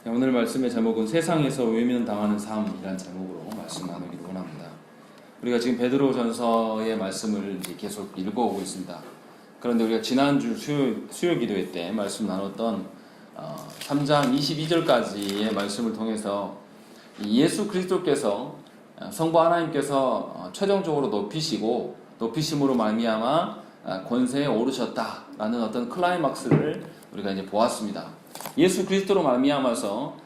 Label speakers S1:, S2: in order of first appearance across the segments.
S1: 오늘 말씀의 제목은 세상에서 외면당하는 삶이라는 제목으로 말씀 나누기를 원합니다. 우리가 지금 베드로전서의 말씀을 이제 계속 읽어오고 있습니다. 그런데 우리가 지난주 수요 기도회 때 말씀 나눴던 3장 22절까지의 말씀을 통해서 예수 그리스도께서 성부 하나님께서 최종적으로 높이심으로 말미암아 권세에 오르셨다라는 어떤 클라이막스를 우리가 이제 보았습니다. 예수 그리스도로 말미암아서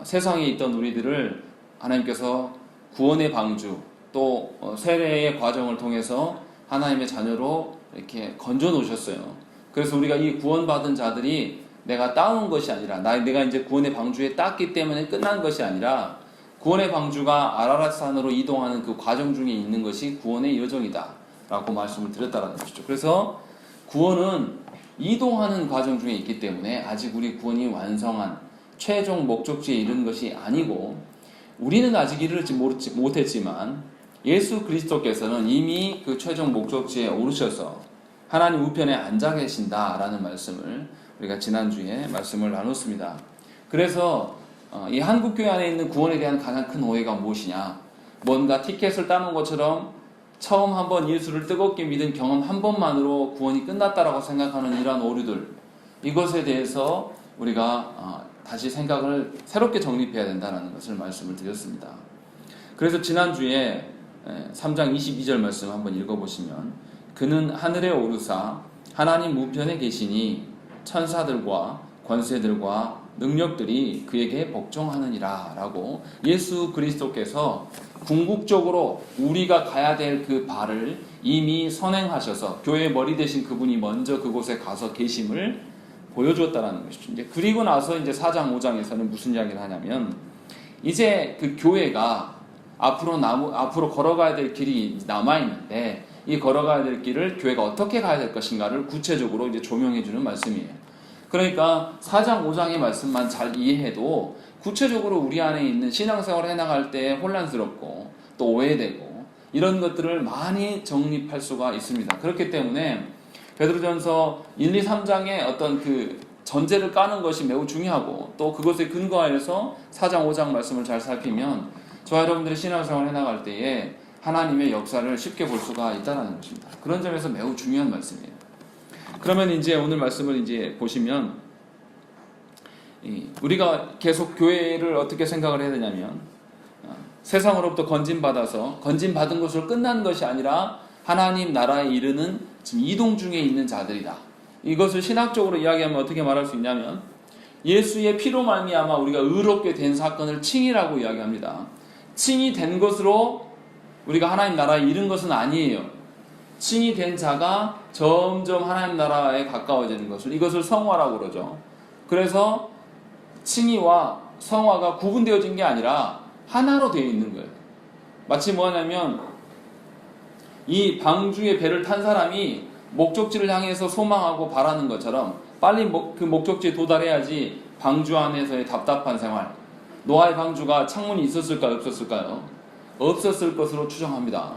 S1: 세상에 있던 우리들을 하나님께서 구원의 방주 또 세례의 과정을 통해서 하나님의 자녀로 이렇게 건져 놓으셨어요. 그래서 우리가 이 구원받은 자들이 내가 따온 것이 아니라 내가 이제 구원의 방주에 땄기 때문에 끝난 것이 아니라 구원의 방주가 아라랏산으로 이동하는 그 과정 중에 있는 것이 구원의 여정이다 라고 말씀을 드렸다는 것이죠. 그래서 구원은 이동하는 과정 중에 있기 때문에 아직 우리 구원이 완성한 최종 목적지에 이른 것이 아니고, 우리는 아직 이르지 못했지만 예수 그리스도께서는 이미 그 최종 목적지에 오르셔서 하나님 우편에 앉아 계신다라는 말씀을 우리가 지난주에 말씀을 나눴습니다. 그래서 이 한국교회 안에 있는 구원에 대한 가장 큰 오해가 무엇이냐, 뭔가 티켓을 따놓은 것처럼 처음 한번 예수를 뜨겁게 믿은 경험 한 번만으로 구원이 끝났다라고 생각하는 이러한 오류들, 이것에 대해서 우리가 다시 생각을 새롭게 정립해야 된다는 것을 말씀을 드렸습니다. 그래서 지난주에 3장 22절 말씀 한번 읽어보시면, 그는 하늘에 오르사 하나님 우편에 계시니 천사들과 권세들과 능력들이 그에게 복종하느니라 라고 예수 그리스도께서 궁극적으로 우리가 가야 될 그 발을 이미 선행하셔서 교회의 머리 되신 그분이 먼저 그곳에 가서 계심을 보여주었다는 것이죠. 이제 그리고 나서 이제 4장 5장에서는 무슨 이야기를 하냐면, 이제 그 교회가 앞으로 걸어가야 될 길이 남아있는데 이 걸어가야 될 길을 교회가 어떻게 가야 될 것인가를 구체적으로 이제 조명해 주는 말씀이에요. 그러니까 4장 5장의 말씀만 잘 이해해도 구체적으로 우리 안에 있는 신앙생활을 해나갈 때 혼란스럽고 또 오해되고 이런 것들을 많이 정립할 수가 있습니다. 그렇기 때문에 베드로전서 1, 2, 3장의 어떤 그 전제를 까는 것이 매우 중요하고, 또 그것에 근거하여서 4장 5장 말씀을 잘 살피면 저와 여러분들의 신앙생활을 해나갈 때에 하나님의 역사를 쉽게 볼 수가 있다는 것입니다. 그런 점에서 매우 중요한 말씀이에요. 그러면 이제 오늘 말씀을 이제 보시면, 우리가 계속 교회를 어떻게 생각을 해야 되냐면, 세상으로부터 건진받은 것으로 끝난 것이 아니라 하나님 나라에 이르는 지금 이동 중에 있는 자들이다. 이것을 신학적으로 이야기하면 어떻게 말할 수 있냐면, 예수의 피로 말미암아 우리가 의롭게 된 사건을 칭의라고 이야기합니다. 칭이 된 것으로 우리가 하나님 나라에 이른 것은 아니에요. 칭이 된 자가 점점 하나님 나라에 가까워지는 이것을 성화라고 그러죠. 그래서 칭의와 성화가 구분되어진 게 아니라 하나로 되어 있는 거예요. 마치 뭐냐면, 이 방주의 배를 탄 사람이 목적지를 향해서 소망하고 바라는 것처럼 빨리 그 목적지에 도달해야지 방주 안에서의 답답한 생활, 노아의 방주가 창문이 있었을까요? 없었을까요? 없었을 것으로 추정합니다.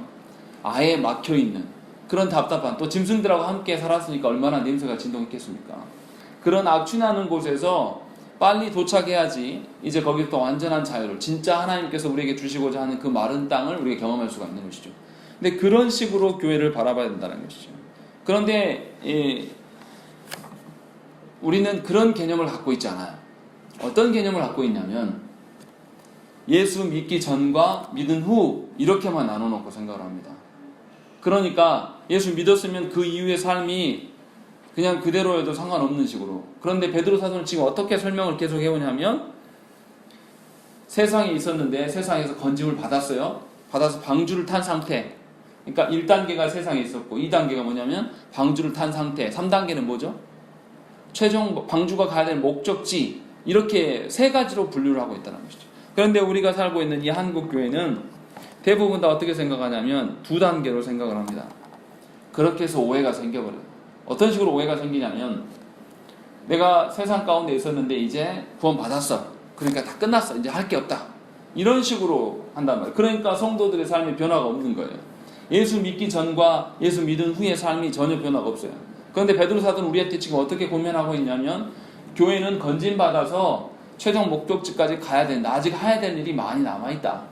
S1: 아예 막혀있는 그런 답답한, 또 짐승들하고 함께 살았으니까 얼마나 냄새가 진동했겠습니까? 그런 악취나는 곳에서 빨리 도착해야지 이제 거기서 완전한 자유를, 진짜 하나님께서 우리에게 주시고자 하는 그 마른 땅을 우리가 경험할 수가 있는 것이죠. 근데 그런 식으로 교회를 바라봐야 된다는 것이죠. 그런데 우리는 그런 개념을 갖고 있지 않아요. 어떤 개념을 갖고 있냐면, 예수 믿기 전과 믿은 후 이렇게만 나눠놓고 생각을 합니다. 그러니까 예수 믿었으면 그 이후의 삶이 그냥 그대로여도 상관없는 식으로. 그런데 베드로 사도는 지금 어떻게 설명을 계속 해오냐면, 세상에 있었는데 세상에서 건짐을 받았어요. 받아서 방주를 탄 상태. 그러니까 1단계가 세상에 있었고 2단계가 뭐냐면 방주를 탄 상태, 3단계는 뭐죠? 최종 방주가 가야 될 목적지, 이렇게 세 가지로 분류를 하고 있다는 것이죠. 그런데 우리가 살고 있는 이 한국교회는 대부분 다 어떻게 생각하냐면 2단계로 생각을 합니다. 그렇게 해서 오해가 생겨버려요. 어떤 식으로 오해가 생기냐면, 내가 세상 가운데 있었는데 이제 구원 받았어. 그러니까 다 끝났어. 이제 할 게 없다. 이런 식으로 한단 말이에요. 그러니까 성도들의 삶에 변화가 없는 거예요. 예수 믿기 전과 예수 믿은 후의 삶이 전혀 변화가 없어요. 그런데 베드로 사도는 우리한테 지금 어떻게 고민하고 있냐면, 교회는 건진받아서 최종 목적지까지 가야 된다. 아직 해야 될 일이 많이 남아있다.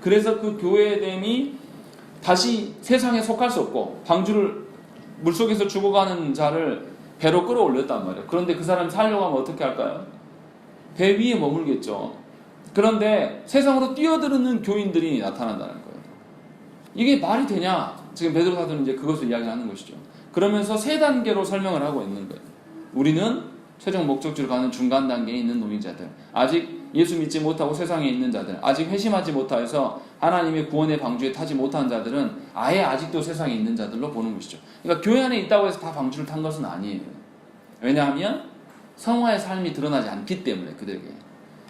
S1: 그래서 그 교회됨이 다시 세상에 속할 수 없고 방주를 물속에서 죽어가는 자를 배로 끌어올렸단 말이에요. 그런데 그 사람이 살려고 하면 어떻게 할까요? 배 위에 머물겠죠. 그런데 세상으로 뛰어드는 교인들이 나타난다는 거예요. 이게 말이 되냐? 지금 베드로 사도는 이제 그것을 이야기하는 것이죠. 그러면서 세 단계로 설명을 하고 있는 거예요. 우리는 최종 목적지로 가는 중간 단계에 있는 노인자들, 아직 예수 믿지 못하고 세상에 있는 자들, 아직 회심하지 못해서 하나님의 구원의 방주에 타지 못한 자들은 아예 아직도 세상에 있는 자들로 보는 것이죠. 그러니까 교회 안에 있다고 해서 다 방주를 탄 것은 아니에요. 왜냐하면 성화의 삶이 드러나지 않기 때문에 그들에게.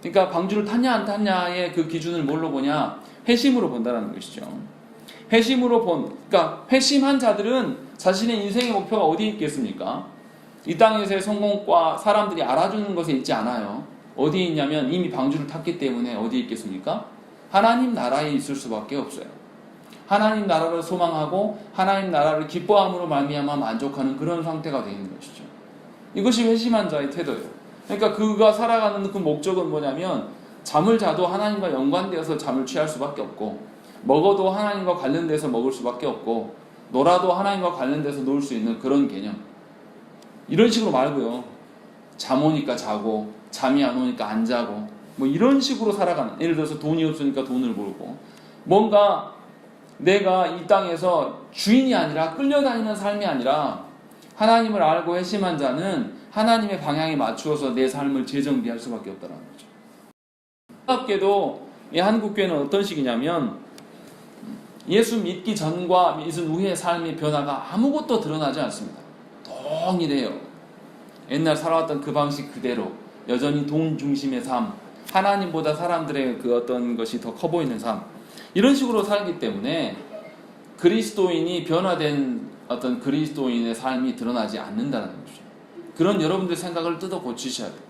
S1: 그러니까 방주를 탔냐 안 탔냐의 그 기준을 뭘로 보냐? 회심으로 본다는 것이죠. 회심으로 그러니까 회심한 자들은 자신의 인생의 목표가 어디에 있겠습니까? 이 땅에서의 성공과 사람들이 알아주는 것에 있지 않아요. 어디에 있냐면 이미 방주를 탔기 때문에 어디에 있겠습니까? 하나님 나라에 있을 수밖에 없어요. 하나님 나라를 소망하고 하나님 나라를 기뻐함으로 말미암아 만족하는 그런 상태가 되는 것이죠. 이것이 회심한 자의 태도예요. 그러니까 그가 살아가는 그 목적은 뭐냐면 잠을 자도 하나님과 연관되어서 잠을 취할 수밖에 없고, 먹어도 하나님과 관련돼서 먹을 수밖에 없고, 놀아도 하나님과 관련돼서 놀 수 있는 그런 개념. 이런 식으로 말고요. 잠 오니까 자고, 잠이 안 오니까 안 자고, 뭐 이런 식으로 살아가는. 예를 들어서 돈이 없으니까 돈을 벌고, 뭔가 내가 이 땅에서 주인이 아니라 끌려다니는 삶이 아니라 하나님을 알고 회심한 자는 하나님의 방향에 맞추어서 내 삶을 재정비할 수밖에 없다는 거죠. 놀랍게도 이 한국교회는 어떤 식이냐면 예수 믿기 전과 믿은 후의 삶의 변화가 아무것도 드러나지 않습니다. 동일해요. 옛날 살아왔던 그 방식 그대로 여전히 돈 중심의 삶, 하나님보다 사람들의 그 어떤 것이 더 커 보이는 삶, 이런 식으로 살기 때문에 그리스도인이 변화된 어떤 그리스도인의 삶이 드러나지 않는다는 거죠. 그런 여러분들의 생각을 뜯어 고치셔야 돼요.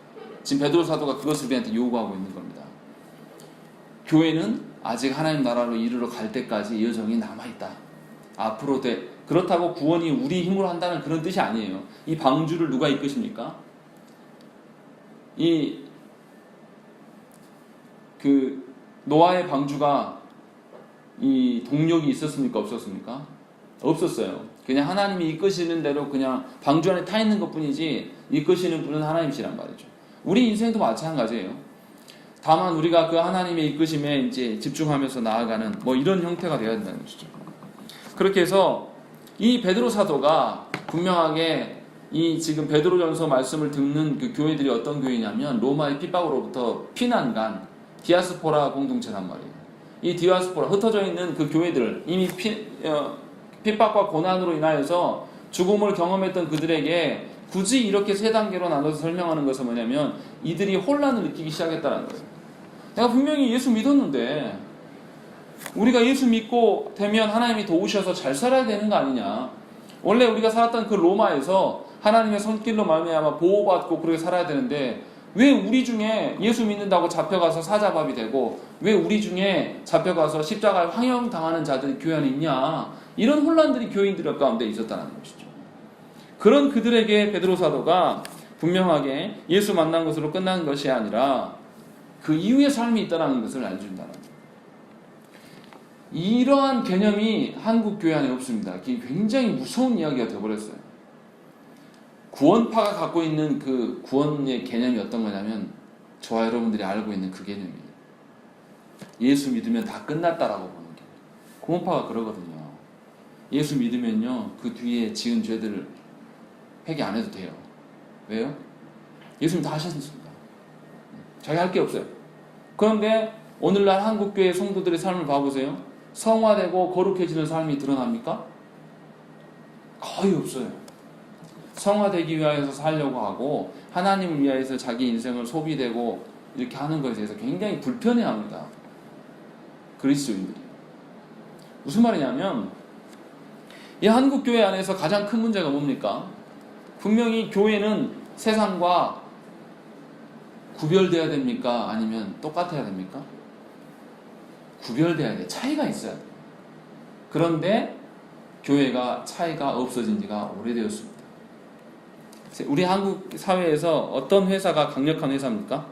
S1: 지금 베드로 사도가 그것을 우리한테 요구하고 있는 겁니다. 교회는 아직 하나님 나라로 이르러 갈 때까지 여정이 남아있다. 앞으로 돼. 그렇다고 구원이 우리 힘으로 한다는 그런 뜻이 아니에요. 이 방주를 누가 이끄십니까? 노아의 방주가 이 동력이 있었습니까? 없었습니까? 없었어요. 그냥 하나님이 이끄시는 대로 그냥 방주 안에 타 있는 것 뿐이지 이끄시는 분은 하나님이시란 말이죠. 우리 인생도 마찬가지예요. 다만 우리가 그 하나님의 이끄심에 이제 집중하면서 나아가는 뭐 이런 형태가 되어야 된다는 것이죠. 그렇게 해서 이 베드로 사도가 분명하게 이 지금 베드로전서 말씀을 듣는 그 교회들이 어떤 교회냐면 로마의 핍박으로부터 피난간 디아스포라 공동체란 말이에요. 이 디아스포라 흩어져 있는 그 교회들, 이미 핍박과 고난으로 인하여서 죽음을 경험했던 그들에게 굳이 이렇게 세 단계로 나눠서 설명하는 것은 뭐냐면 이들이 혼란을 느끼기 시작했다는 거예요. 내가 분명히 예수 믿었는데 우리가 예수 믿고 되면 하나님이 도우셔서 잘 살아야 되는 거 아니냐. 원래 우리가 살았던 그 로마에서 하나님의 손길로 말미암아 보호받고 그렇게 살아야 되는데 왜 우리 중에 예수 믿는다고 잡혀가서 사자밥이 되고 왜 우리 중에 잡혀가서 십자가에 황형당하는 자들이 교회 안에 있냐. 이런 혼란들이 교인들 가운데 있었다는 것이죠. 그런 그들에게 베드로 사도가 분명하게 예수 만난 것으로 끝나는 것이 아니라 그 이후의 삶이 있다는 것을 알려준다는 거예요. 이러한 개념이 한국 교회 안에 없습니다. 이게 굉장히 무서운 이야기가 되어버렸어요. 구원파가 갖고 있는 그 구원의 개념이 어떤 거냐면 저와 여러분들이 알고 있는 그 개념이에요. 예수 믿으면 다 끝났다라고 보는 게. 구원파가 그러거든요. 예수 믿으면요 그 뒤에 지은 죄들을 회개 안 해도 돼요. 왜요? 예수님 다 하셨습니다. 자기 할 게 없어요. 그런데 오늘날 한국교회 성도들의 삶을 봐보세요. 성화되고 거룩해지는 삶이 드러납니까? 거의 없어요. 성화되기 위해서 살려고 하고 하나님을 위해서 자기 인생을 소비되고 이렇게 하는 것에 대해서 굉장히 불편해합니다. 그리스도인들이. 무슨 말이냐면 이 한국교회 안에서 가장 큰 문제가 뭡니까? 분명히 교회는 세상과 구별돼야 됩니까? 아니면 똑같아야 됩니까? 구별돼야 돼. 차이가 있어야 돼. 그런데 교회가 차이가 없어진 지가 오래되었습니다. 우리 한국 사회에서 어떤 회사가 강력한 회사입니까?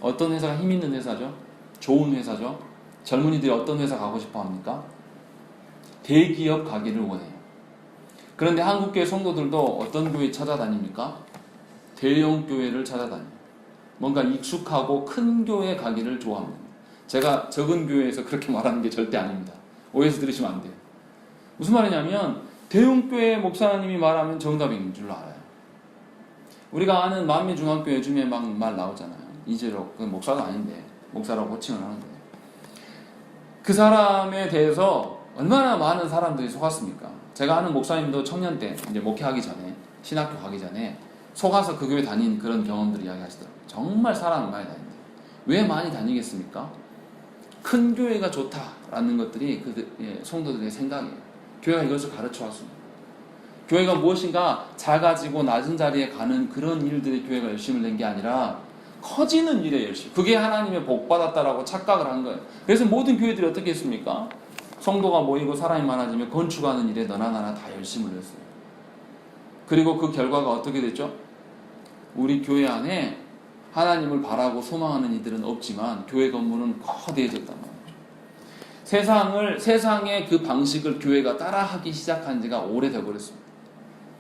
S1: 어떤 회사가 힘 있는 회사죠? 좋은 회사죠? 젊은이들이 어떤 회사 가고 싶어 합니까? 대기업 가기를 원해요. 그런데 한국교회 성도들도 어떤 교회 찾아다닙니까? 대형 교회를 찾아다녀요. 뭔가 익숙하고 큰 교회 가기를 좋아합니다. 제가 적은 교회에서 그렇게 말하는 게 절대 아닙니다. 오해해서 들으시면 안 돼요. 무슨 말이냐면 대형 교회 목사님이 말하면 정답인 줄 알아요. 우리가 아는 만미중앙교회 중에 막 말 나오잖아요. 이재록, 그 목사가 아닌데 목사라고 호칭을 하는데 그 사람에 대해서 얼마나 많은 사람들이 속았습니까? 제가 아는 목사님도 청년 때 이제 목회하기 전에 신학교 가기 전에 속아서 그 교회 다닌 그런 경험들을 이야기하시더라고요. 정말 사람을 많이 다닌대. 왜 많이 다니겠습니까? 큰 교회가 좋다라는 것들이 그 성도들의 생각이에요. 교회가 이것을 가르쳐 왔습니다. 교회가 무엇인가 작아지고 낮은 자리에 가는 그런 일들에 교회가 열심을 낸 게 아니라 커지는 일에 열심. 그게 하나님의 복 받았다라고 착각을 한 거예요. 그래서 모든 교회들이 어떻게 했습니까? 성도가 모이고 사람이 많아지면 건축하는 일에 너나 나나 다 열심을 했어요. 그리고 그 결과가 어떻게 됐죠? 우리 교회 안에 하나님을 바라고 소망하는 이들은 없지만 교회 건물은 거대해졌단 말이죠. 세상의 그 방식을 교회가 따라하기 시작한 지가 오래돼 버렸습니다.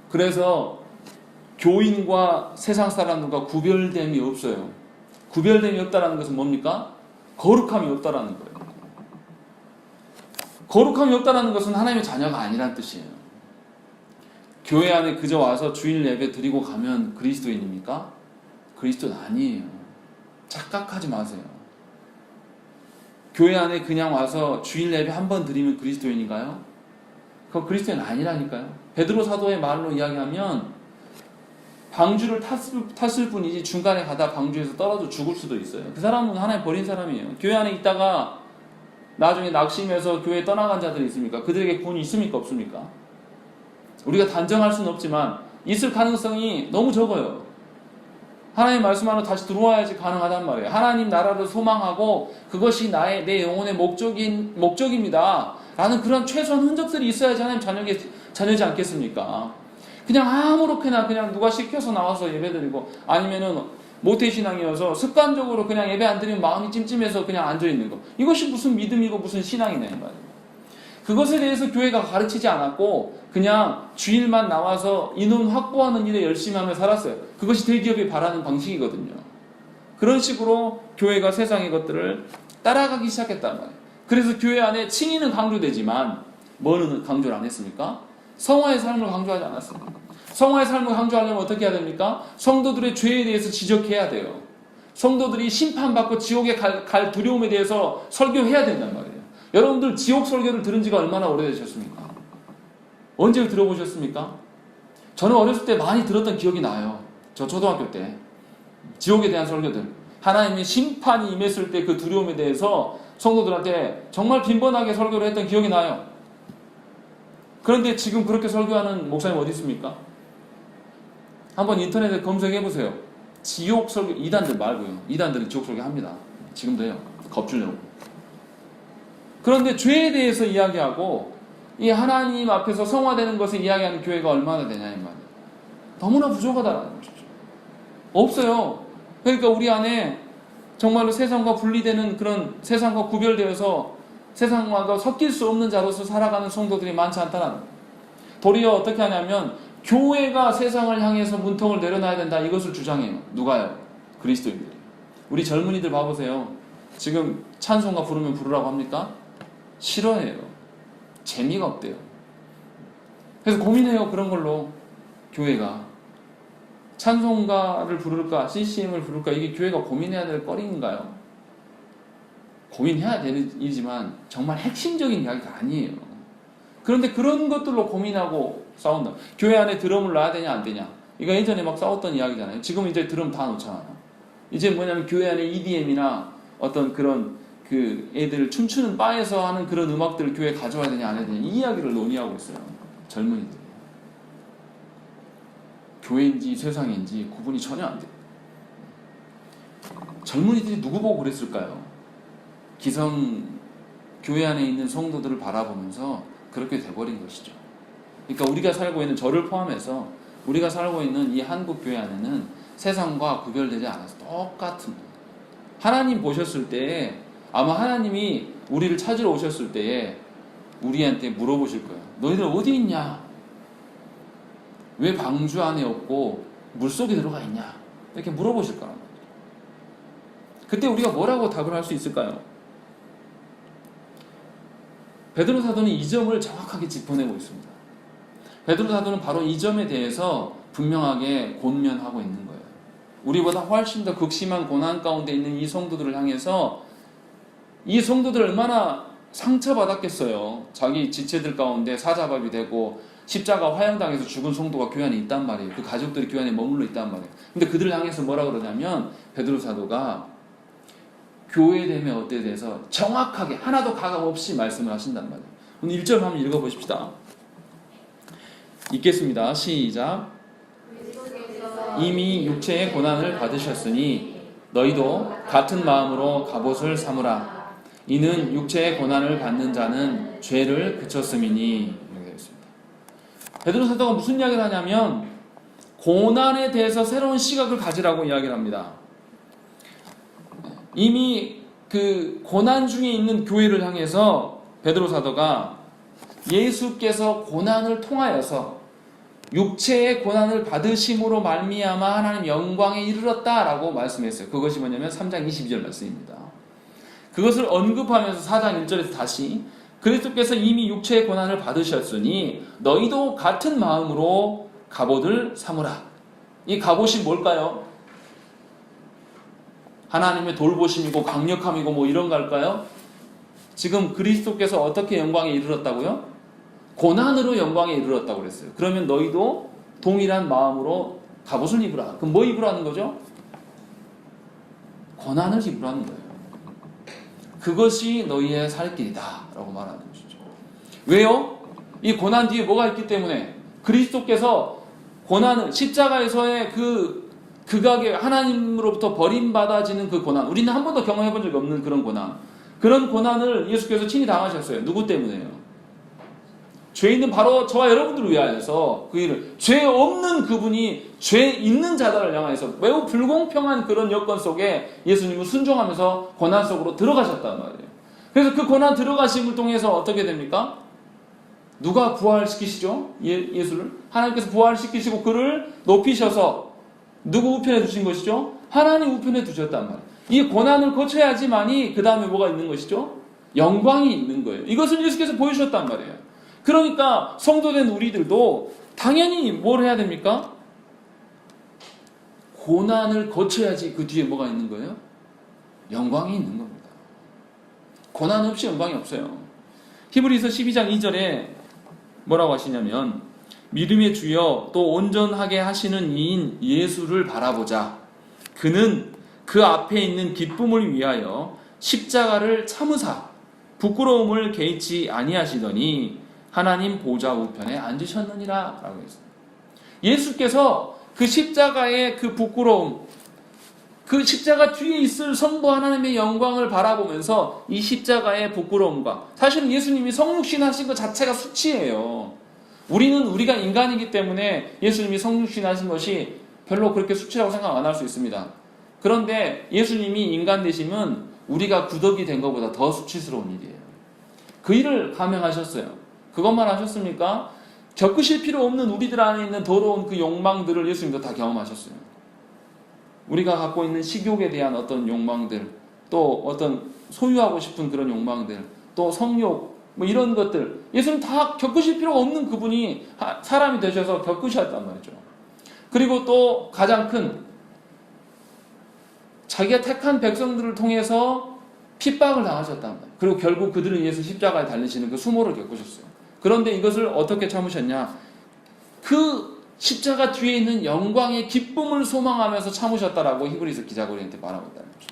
S1: 그래서 교인과 세상 사람들과 구별됨이 없어요. 구별됨이 없다는 것은 뭡니까? 거룩함이 없다는 거예요. 거룩함이 없다는 것은 하나님의 자녀가 아니란 뜻이에요. 교회 안에 그저 와서 주일 예배 드리고 가면 그리스도인입니까? 그리스도는 아니에요. 착각하지 마세요. 교회 안에 그냥 와서 주일 예배 한 번 드리면 그리스도인인가요? 그건 그리스도인 아니라니까요. 베드로 사도의 말로 이야기하면 방주를 탔을 뿐이지 중간에 가다 방주에서 떨어져 죽을 수도 있어요. 그 사람은 하나님 버린 사람이에요. 교회 안에 있다가 나중에 낙심해서 교회에 떠나간 자들이 있습니까? 그들에게 구원이 있습니까? 없습니까? 우리가 단정할 수는 없지만 있을 가능성이 너무 적어요. 하나님 말씀하러 다시 들어와야지 가능하단 말이에요. 하나님 나라를 소망하고 그것이 내 영혼의 목적입니다 라는 그런 최소한 흔적들이 있어야지 하나님 자녀지 않겠습니까? 그냥 아무렇게나 그냥 누가 시켜서 나와서 예배드리고 아니면은 모태신앙이어서 습관적으로 그냥 예배 안 드리면 마음이 찜찜해서 그냥 앉아있는 거. 이것이 무슨 믿음이고 무슨 신앙이냐 이 말이에요. 그것에 대해서 교회가 가르치지 않았고 그냥 주일만 나와서 인원 확보하는 일에 열심히 하며 살았어요. 그것이 대기업이 바라는 방식이거든요. 그런 식으로 교회가 세상의 것들을 따라가기 시작했단 말이에요. 그래서 교회 안에 칭의는 강조되지만 뭐는 강조를 안 했습니까? 성화의 삶을 강조하지 않았습니다. 성화의 삶을 강조하려면 어떻게 해야 됩니까? 성도들의 죄에 대해서 지적해야 돼요. 성도들이 심판받고 지옥에 갈 두려움에 대해서 설교해야 된단 말이에요. 여러분들 지옥 설교를 들은 지가 얼마나 오래되셨습니까? 언제 들어보셨습니까? 저는 어렸을 때 많이 들었던 기억이 나요. 저 초등학교 때. 지옥에 대한 설교들. 하나님의 심판이 임했을 때 그 두려움에 대해서 성도들한테 정말 빈번하게 설교를 했던 기억이 나요. 그런데 지금 그렇게 설교하는 목사님 어디 있습니까? 한번 인터넷에 검색해보세요. 지옥 설교, 이단들 말고요. 이단들은 지옥 설교 합니다. 지금도 해요. 겁주려고. 그런데 죄에 대해서 이야기하고 이 하나님 앞에서 성화되는 것을 이야기하는 교회가 얼마나 되냐 이 말이에요. 너무나 부족하다라는 것이죠. 없어요. 그러니까 우리 안에 정말로 세상과 분리되는 그런 세상과 구별되어서 세상과 섞일 수 없는 자로서 살아가는 성도들이 많지 않다는 거예요. 도리어 어떻게 하냐면 교회가 세상을 향해서 문턱을 내려놔야 된다 이것을 주장해요. 누가요? 그리스도인들이. 우리 젊은이들 봐보세요. 지금 찬송가 부르면 부르라고 합니까? 싫어해요. 재미가 없대요. 그래서 고민해요. 그런 걸로 교회가 찬송가를 부를까 CCM을 부를까 이게 교회가 고민해야 될 거리인가요? 고민해야 되는 일이지만 정말 핵심적인 이야기가 아니에요. 그런데 그런 것들로 고민하고 싸운다. 교회 안에 드럼을 놔야 되냐 안 되냐. 이거 예전에 막 싸웠던 이야기잖아요. 지금 이제 드럼 다 놓잖아요. 이제 뭐냐면 교회 안에 EDM이나 어떤 그런 그 애들 춤추는 바에서 하는 그런 음악들을 교회에 가져와야 되냐 안 해야 되냐 이 이야기를 논의하고 있어요. 젊은이들이. 교회인지 세상인지 구분이 전혀 안 돼요. 젊은이들이 누구 보고 그랬을까요? 기성 교회 안에 있는 성도들을 바라보면서 그렇게 돼버린 것이죠. 그러니까 우리가 살고 있는 저를 포함해서 우리가 살고 있는 이 한국 교회 안에는 세상과 구별되지 않아서 똑같은 거예요. 하나님 보셨을 때에 아마 하나님이 우리를 찾으러 오셨을 때에 우리한테 물어보실 거예요. 너희들 어디 있냐? 왜 방주 안에 없고 물속에 들어가 있냐? 이렇게 물어보실 거란 말이에요. 그때 우리가 뭐라고 답을 할 수 있을까요? 베드로 사도는 이 점을 정확하게 짚어내고 있습니다. 베드로 사도는 바로 이 점에 대해서 분명하게 권면하고 있는 거예요. 우리보다 훨씬 더 극심한 고난 가운데 있는 이 성도들을 향해서 이 성도들 얼마나 상처받았겠어요. 자기 지체들 가운데 사자밥이 되고 십자가 화형당해서 죽은 성도가 교회 안에 있단 말이에요. 그 가족들이 교회 안에 머물러 있단 말이에요. 근데 그들을 향해서 뭐라 그러냐면 베드로 사도가 교회됨의 어때에 대해서 정확하게 하나도 가감 없이 말씀을 하신단 말이에요. 오늘 1절 한번 읽어보십시다. 읽겠습니다. 시작. 이미 육체의 고난을 받으셨으니 너희도 같은 마음으로 갑옷을 삼으라. 이는 육체의 고난을 받는 자는 죄를 그쳤음이니. 이렇게 되어 있습니다. 베드로 사도가 무슨 이야기를 하냐면 고난에 대해서 새로운 시각을 가지라고 이야기를 합니다. 이미 그 고난 중에 있는 교회를 향해서 베드로 사도가 예수께서 고난을 통하여서 육체의 고난을 받으심으로 말미암아 하나님 영광에 이르렀다라고 말씀했어요. 그것이 뭐냐면 3장 22절 말씀입니다. 그것을 언급하면서 4장 1절에서 다시 그리스도께서 이미 육체의 고난을 받으셨으니 너희도 같은 마음으로 갑옷을 삼으라. 이 갑옷이 뭘까요? 하나님의 돌보심이고 강력함이고 뭐 이런 걸까요? 지금 그리스도께서 어떻게 영광에 이르렀다고요? 고난으로 영광에 이르렀다고 그랬어요. 그러면 너희도 동일한 마음으로 갑옷을 입으라. 그럼 뭐 입으라는 거죠? 고난을 입으라는 거예요. 그것이 너희의 살 길이다 라고 말하는 것이죠. 왜요? 이 고난 뒤에 뭐가 있기 때문에 그리스도께서 고난을 십자가에서의 그 극악의 하나님으로부터 버림받아지는 그 고난, 우리는 한 번도 경험해 본 적이 없는 그런 고난, 그런 고난을 예수께서 친히 당하셨어요. 누구 때문에요? 죄 있는 바로 저와 여러분들을 위하여서 그 일을, 죄 없는 그분이 죄 있는 자들을 향해서 매우 불공평한 그런 여건 속에 예수님은 순종하면서 고난 속으로 들어가셨단 말이에요. 그래서 그 고난 들어가심을 통해서 어떻게 됩니까? 누가 부활시키시죠? 예수를? 하나님께서 부활시키시고 그를 높이셔서 누구 우편에 두신 것이죠? 하나님 우편에 두셨단 말이에요. 이 고난을 거쳐야지만이 그 다음에 뭐가 있는 것이죠? 영광이 있는 거예요. 이것을 예수께서 보여주셨단 말이에요. 그러니까 성도된 우리들도 당연히 뭘 해야 됩니까? 고난을 거쳐야지 그 뒤에 뭐가 있는 거예요? 영광이 있는 겁니다. 고난 없이 영광이 없어요. 히브리서 12장 2절에 뭐라고 하시냐면 믿음의 주여 또 온전하게 하시는 이인 예수를 바라보자. 그는 그 앞에 있는 기쁨을 위하여 십자가를 참으사 부끄러움을 개의치 아니하시더니 하나님 보좌 우편에 앉으셨느니라 라고 했습니다. 예수께서 그 십자가의 그 부끄러움, 그 십자가 뒤에 있을 성부 하나님의 영광을 바라보면서 이 십자가의 부끄러움과, 사실은 예수님이 성육신 하신 것 자체가 수치예요. 우리는 우리가 인간이기 때문에 예수님이 성육신 하신 것이 별로 그렇게 수치라고 생각 안 할 수 있습니다. 그런데 예수님이 인간 되심은 우리가 구덕이 된 것보다 더 수치스러운 일이에요. 그 일을 감행하셨어요. 그것만 하셨습니까? 겪으실 필요 없는 우리들 안에 있는 더러운 그 욕망들을 예수님도 다 경험하셨어요. 우리가 갖고 있는 식욕에 대한 어떤 욕망들, 또 어떤 소유하고 싶은 그런 욕망들, 또 성욕, 뭐 이런 것들, 예수님 다 겪으실 필요가 없는 그분이 사람이 되셔서 겪으셨단 말이죠. 그리고 또 가장 큰, 자기가 택한 백성들을 통해서 핍박을 당하셨단 말이에요. 그리고 결국 그들을 위해서 십자가에 달리시는 그 수모를 겪으셨어요. 그런데 이것을 어떻게 참으셨냐? 그 십자가 뒤에 있는 영광의 기쁨을 소망하면서 참으셨다라고 히브리서 기자가 우리한테 말하고 있다는 거죠.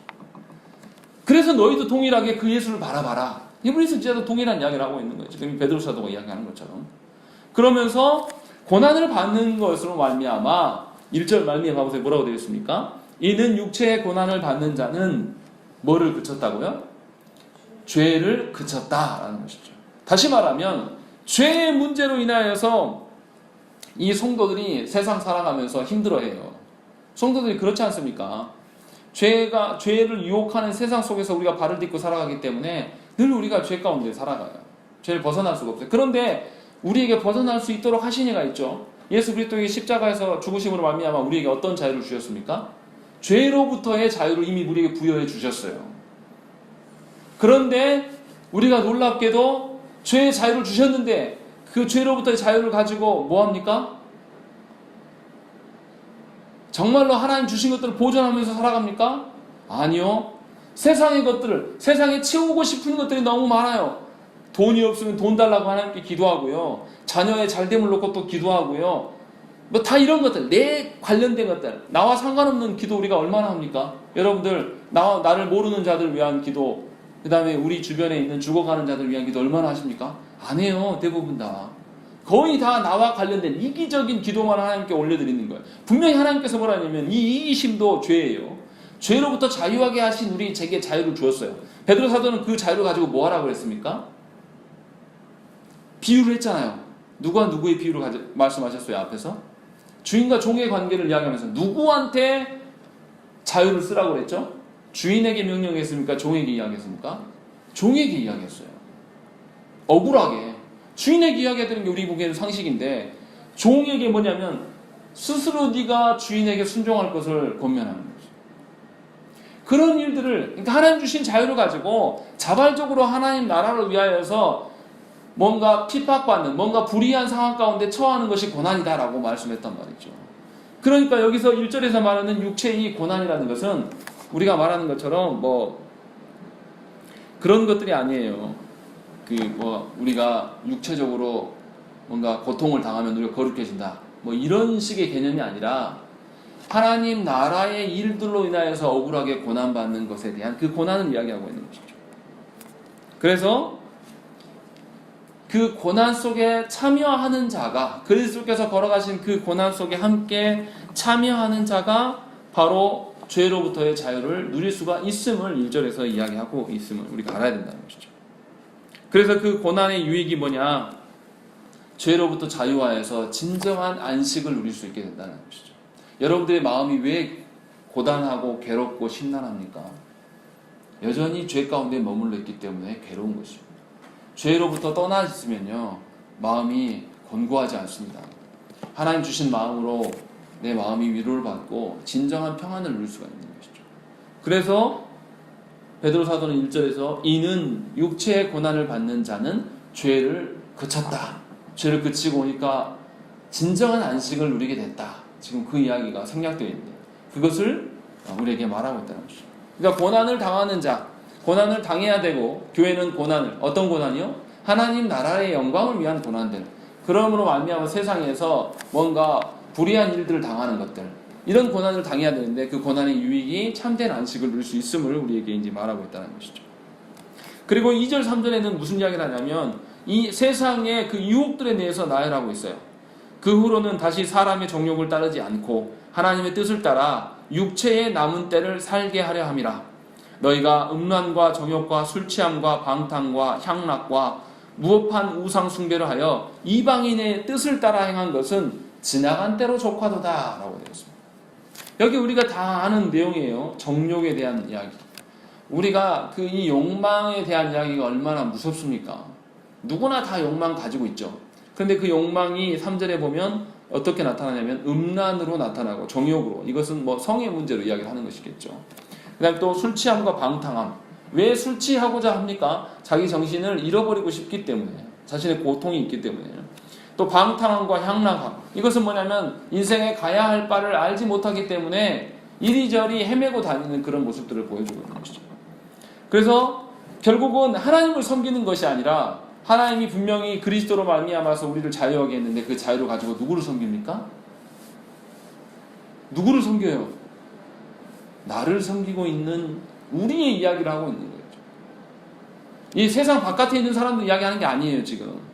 S1: 그래서 너희도 동일하게 그 예수를 바라봐라. 히브리서 기자도 동일한 이야기를 하고 있는 거예요. 지금 베드로 사도가 이야기하는 것처럼. 그러면서 고난을 받는 것으로 말미암아 1절 말미암아 보세요. 뭐라고 되어 있습니까? 이는 육체의 고난을 받는 자는 뭐를 그쳤다고요? 죄를 그쳤다라는 것이죠. 다시 말하면 죄의 문제로 인하여서 이 성도들이 세상 살아가면서 힘들어해요. 성도들이 그렇지 않습니까? 죄를 유혹하는 세상 속에서 우리가 발을 딛고 살아가기 때문에 늘 우리가 죄 가운데 살아가요. 죄를 벗어날 수가 없어요. 그런데 우리에게 벗어날 수 있도록 하신 이가 있죠. 예수 그리스도의 십자가에서 죽으심으로 말미암아 우리에게 어떤 자유를 주셨습니까? 죄로부터의 자유를 이미 우리에게 부여해 주셨어요. 그런데 우리가 놀랍게도 죄의 자유를 주셨는데 그 죄로부터의 자유를 가지고 뭐합니까? 정말로 하나님 주신 것들을 보존하면서 살아갑니까? 아니요. 세상의 것들을, 세상에 채우고 싶은 것들이 너무 많아요. 돈이 없으면 돈 달라고 하나님께 기도하고요. 자녀의 잘됨을 놓고 또 기도하고요. 뭐 다 이런 것들, 내 관련된 것들, 나와 상관없는 기도 우리가 얼마나 합니까? 여러분들, 나를 모르는 자들 위한 기도, 그 다음에 우리 주변에 있는 죽어가는 자들 위한 기도 얼마나 하십니까? 안 해요. 대부분 다. 거의 다 나와 관련된 이기적인 기도만 하나님께 올려드리는 거예요. 분명히 하나님께서 뭐라 하냐면 이 이기심도 죄예요. 죄로부터 자유하게 하신 우리 제게 자유를 주었어요. 베드로 사도는 그 자유를 가지고 뭐 하라고 그랬습니까? 비유를 했잖아요. 누가 누구의 비유를 말씀하셨어요, 앞에서? 주인과 종의 관계를 이야기하면서 누구한테 자유를 쓰라고 그랬죠? 주인에게 명령했습니까? 종에게 이야기했습니까? 종에게 이야기했어요. 억울하게. 주인에게 이야기해드리는 게 우리 보기에는 상식인데 종에게 뭐냐면 스스로 네가 주인에게 순종할 것을 권면하는 거죠. 그런 일들을 그러니까 하나님 주신 자유를 가지고 자발적으로 하나님 나라를 위하여서 뭔가 핍박받는 뭔가 불이한 상황 가운데 처하는 것이 고난이다라고 말씀했단 말이죠. 그러니까 여기서 1절에서 말하는 육체의 이 고난이라는 것은 우리가 말하는 것처럼 뭐 그런 것들이 아니에요. 우리가 육체적으로 뭔가 고통을 당하면 우리가 거룩해진다. 뭐 이런 식의 개념이 아니라 하나님 나라의 일들로 인하여서 억울하게 고난받는 것에 대한 그 고난을 이야기하고 있는 것이죠. 그래서 그 고난 속에 참여하는 자가 그리스도께서 걸어가신 그 고난 속에 함께 참여하는 자가 바로 죄로부터의 자유를 누릴 수가 있음을 1절에서 이야기하고 있음을 우리가 알아야 된다는 것이죠. 그래서 그 고난의 유익이 뭐냐? 죄로부터 자유화해서 진정한 안식을 누릴 수 있게 된다는 것이죠. 여러분들의 마음이 왜 고단하고 괴롭고 심란합니까? 여전히 죄 가운데 머물러 있기 때문에 괴로운 것이죠. 죄로부터 떠나 있으면요 마음이 권고하지 않습니다. 하나님 주신 마음으로 내 마음이 위로를 받고 진정한 평안을 누릴 수가 있는 것이죠. 그래서 베드로 사도는 1절에서 이는 육체의 고난을 받는 자는 죄를 그쳤다. 죄를 그치고 오니까 진정한 안식을 누리게 됐다. 지금 그 이야기가 생략되어 있는데 그것을 우리에게 말하고 있다는 것이죠. 그러니까 고난을 당하는 자, 고난을 당해야 되고 교회는 고난을 어떤 고난이요? 하나님 나라의 영광을 위한 고난들. 그러므로 말미암아 세상에서 뭔가 불의한 일들을 당하는 것들 이런 고난을 당해야 되는데 그 고난의 유익이 참된 안식을 누릴 수 있음을 우리에게 이제 말하고 있다는 것이죠. 그리고 2절 3절에는 무슨 이야기를 하냐면 이 세상의 그 유혹들에 대해서 나열하고 있어요. 그 후로는 다시 사람의 정욕을 따르지 않고 하나님의 뜻을 따라 육체의 남은 때를 살게 하려 함이라. 너희가 음란과 정욕과 술취함과 방탕과 향락과 무법한 우상 숭배를 하여 이방인의 뜻을 따라 행한 것은 지나간 때로 족하도다 라고 되어 있습니다. 여기 우리가 다 아는 내용이에요. 정욕에 대한 이야기. 우리가 이 욕망에 대한 이야기가 얼마나 무섭습니까? 누구나 다 욕망 가지고 있죠. 그런데 그 욕망이 3절에 보면 어떻게 나타나냐면 음란으로 나타나고 정욕으로. 이것은 뭐 성의 문제로 이야기를 하는 것이겠죠. 그 다음에 또 술 취함과 방탕함. 왜 술 취하고자 합니까? 자기 정신을 잃어버리고 싶기 때문에. 자신의 고통이 있기 때문에. 또 방탕함과 향락함. 이것은 뭐냐면 인생에 가야 할 바를 알지 못하기 때문에 이리저리 헤매고 다니는 그런 모습들을 보여주고 있는 것이죠. 그래서 결국은 하나님을 섬기는 것이 아니라 하나님이 분명히 그리스도로 말미암아서 우리를 자유하게 했는데 그 자유를 가지고 누구를 섬깁니까? 누구를 섬겨요? 나를 섬기고 있는 우리의 이야기를 하고 있는 거죠. 이 세상 바깥에 있는 사람들 이야기하는 게 아니에요, 지금.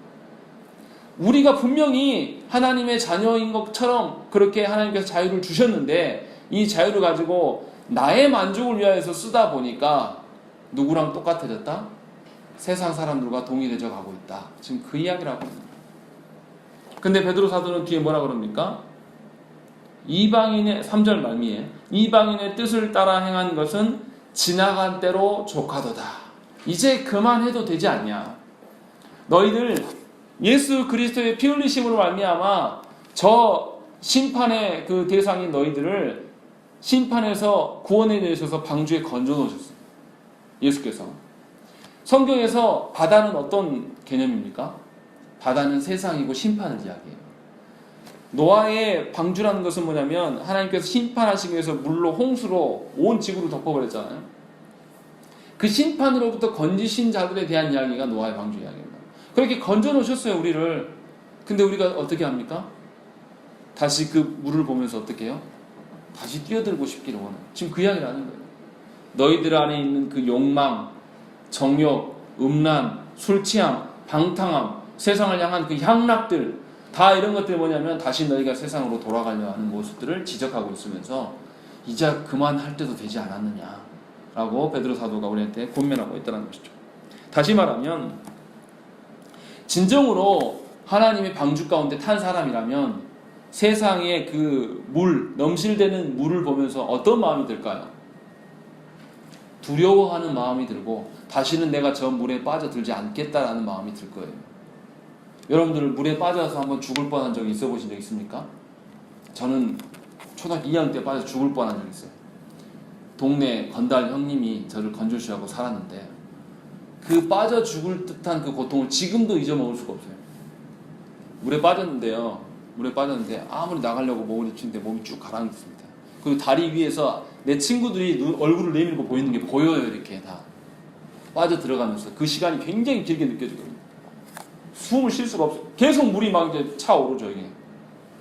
S1: 우리가 분명히 하나님의 자녀인 것처럼 그렇게 하나님께서 자유를 주셨는데 이 자유를 가지고 나의 만족을 위하여서 쓰다 보니까 누구랑 똑같아졌다? 세상 사람들과 동일해져 가고 있다. 지금 그 이야기를 하고 있는 거예요. 근데 베드로 사도는 뒤에 뭐라 그럽니까? 이방인의 3절 말미에 이방인의 뜻을 따라 행한 것은 지나간 때로 족하도다. 이제 그만해도 되지 않냐. 너희들 예수 그리스도의 피 흘리심으로 말미암아 저 심판의 그 대상인 너희들을 심판에서 구원해 내셔서 방주에 건져 놓으셨어요. 예수께서. 성경에서 바다는 어떤 개념입니까? 바다는 세상이고 심판을 이야기해요. 노아의 방주라는 것은 뭐냐면 하나님께서 심판하시기 위해서 물로 홍수로 온 지구를 덮어버렸잖아요. 그 심판으로부터 건지신 자들에 대한 이야기가 노아의 방주 이야기입니다. 그렇게 건져 놓으셨어요, 우리를. 근데 우리가 어떻게 합니까? 다시 그 물을 보면서 어떻게 해요? 다시 뛰어들고 싶기를 원해요. 지금 그 이야기를 하는 거예요. 너희들 안에 있는 그 욕망, 정욕, 음란, 술취함, 방탕함, 세상을 향한 그 향락들, 다 이런 것들이 뭐냐면 다시 너희가 세상으로 돌아가려 하는 모습들을 지적하고 있으면서 이제 그만할 때도 되지 않았느냐라고 베드로 사도가 우리한테 권면하고 있다는 것이죠. 다시 말하면 진정으로 하나님의 방주 가운데 탄 사람이라면 세상의 그 물, 넘실대는 물을 보면서 어떤 마음이 들까요? 두려워하는 마음이 들고 다시는 내가 저 물에 빠져들지 않겠다라는 마음이 들 거예요. 여러분들 물에 빠져서 한번 죽을 뻔한 적이 있어 보신 적 있습니까? 저는 초등학교 2학년 때 빠져 죽을 뻔한 적이 있어요. 동네 건달 형님이 저를 건져주시라고 살았는데 그 빠져 죽을 듯한 그 고통을 지금도 잊어먹을 수가 없어요. 물에 빠졌는데요. 물에 빠졌는데 아무리 나가려고 몸을 치는데 몸이 쭉 가라앉습니다. 그리고 다리 위에서 내 친구들이 얼굴을 내밀고 보이는 게 보여요. 이렇게 다 빠져 들어가면서 그 시간이 굉장히 길게 느껴지거든요. 숨을 쉴 수가 없어요. 계속 물이 막 이제 차오르죠. 이게.